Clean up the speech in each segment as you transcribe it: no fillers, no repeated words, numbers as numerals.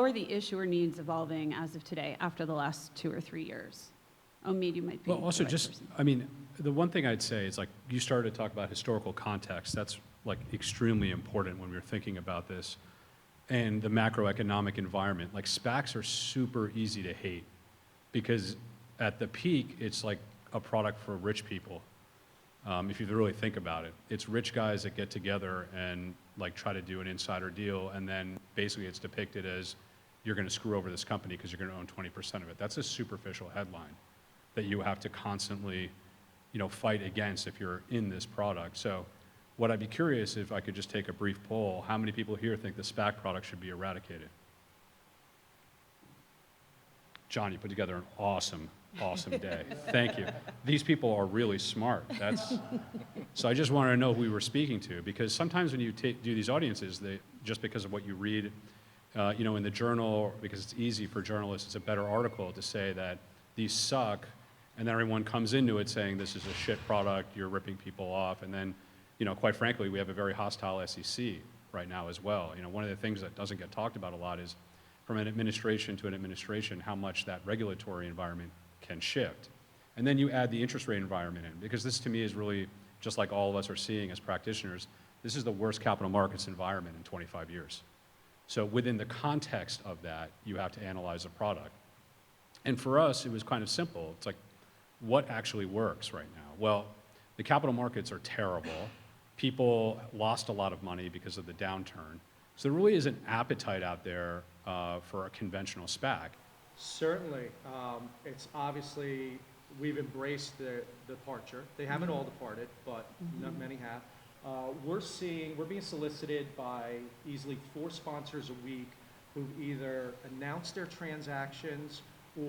are the issuer needs evolving as of today after the last 2 or 3 years? Omid, you might be Well, also the right just, person. I mean, the one thing I'd say is like you started to talk about historical context. That's like extremely important when we're thinking about this and the macroeconomic environment. Like SPACs are super easy to hate because at the peak, it's like a product for rich people. If you really think about it, it's rich guys that get together and like try to do an insider deal, and then basically it's depicted as you're going to screw over this company because you're going to own 20% of it. That's a superficial headline that you have to constantly, fight against if you're in this product. So, what I'd be curious if I could just take a brief poll: how many people here think the SPAC product should be eradicated? John, you put together an awesome day. Thank you. These people are really smart. So I just wanted to know who we were speaking to, because sometimes when you do these audiences, just because of what you read, in the journal, because it's easy for journalists, it's a better article to say that these suck, and then everyone comes into it saying this is a shit product, you're ripping people off, and then, quite frankly, we have a very hostile SEC right now as well. One of the things that doesn't get talked about a lot is from an administration to an administration, how much that regulatory environment can shift. And then you add the interest rate environment in, because this to me is really, just like all of us are seeing as practitioners, this is the worst capital markets environment in 25 years. So within the context of that, you have to analyze the product. And for us, it was kind of simple. It's like, what actually works right now? Well, the capital markets are terrible. People lost a lot of money because of the downturn. So there really is an appetite out there for a conventional SPAC. Certainly. It's obviously, we've embraced the departure. They haven't all departed, but not many have. We're being solicited by easily 4 sponsors a week who've either announced their transactions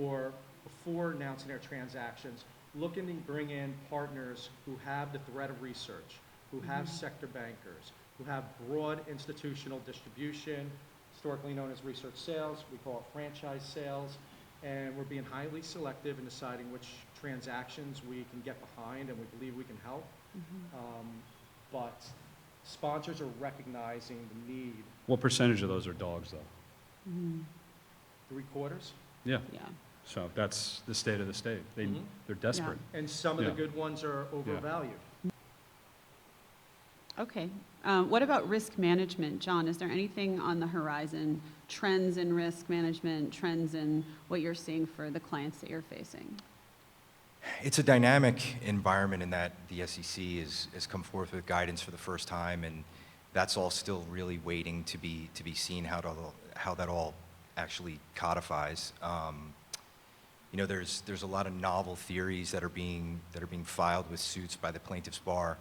or before announcing their transactions, looking to bring in partners who have the thread of research, who have sector bankers, who have broad institutional distribution, historically known as research sales. We call it franchise sales. And we're being highly selective in deciding which transactions we can get behind and we believe we can help. But sponsors are recognizing the need. What percentage of those are dogs, though? 3/4. Yeah. Yeah. So that's the state of the state. They're desperate. And some of the good ones are overvalued. Okay. What about risk management? John, is there anything on the horizon, trends in risk management, trends in what you're seeing for the clients that you're facing? It's a dynamic environment in that the SEC has come forth with guidance for the first time, and that's all still really waiting to be seen how that all actually codifies. There's a lot of novel theories that are being filed with suits by the plaintiffs' bar.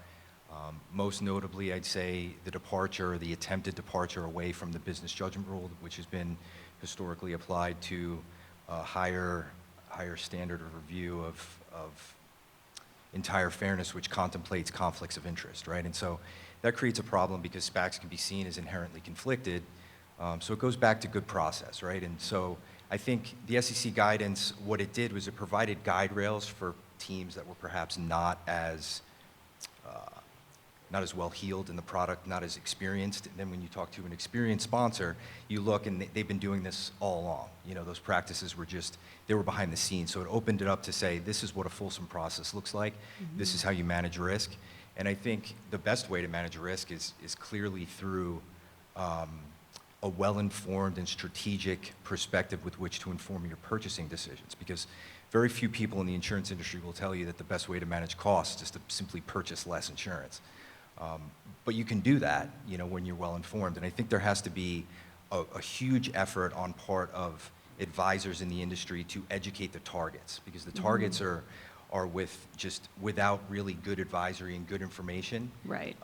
Most notably, I'd say the attempted departure away from the business judgment rule, which has been historically applied to a higher standard of review of entire fairness, which contemplates conflicts of interest, right? And so that creates a problem because SPACs can be seen as inherently conflicted. So it goes back to good process, right? And so I think the SEC guidance, what it did was it provided guide rails for teams that were perhaps not as well heeled in the product, not as experienced. And then when you talk to an experienced sponsor, you look and they've been doing this all along. Those practices they were behind the scenes. So it opened it up to say, this is what a fulsome process looks like. This is how you manage risk. And I think the best way to manage risk is clearly through a well-informed and strategic perspective with which to inform your purchasing decisions. Because very few people in the insurance industry will tell you that the best way to manage costs is to simply purchase less insurance. But you can do that, when you're well informed. And I think there has to be a huge effort on part of advisors in the industry to educate the targets, because the targets are without really good advisory and good information. Right.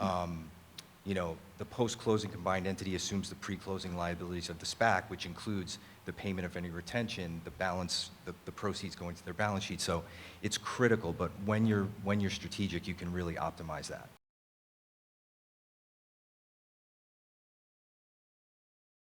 The post-closing combined entity assumes the pre-closing liabilities of the SPAC, which includes the payment of any retention, the proceeds going to their balance sheet. So it's critical, but when you're strategic, you can really optimize that.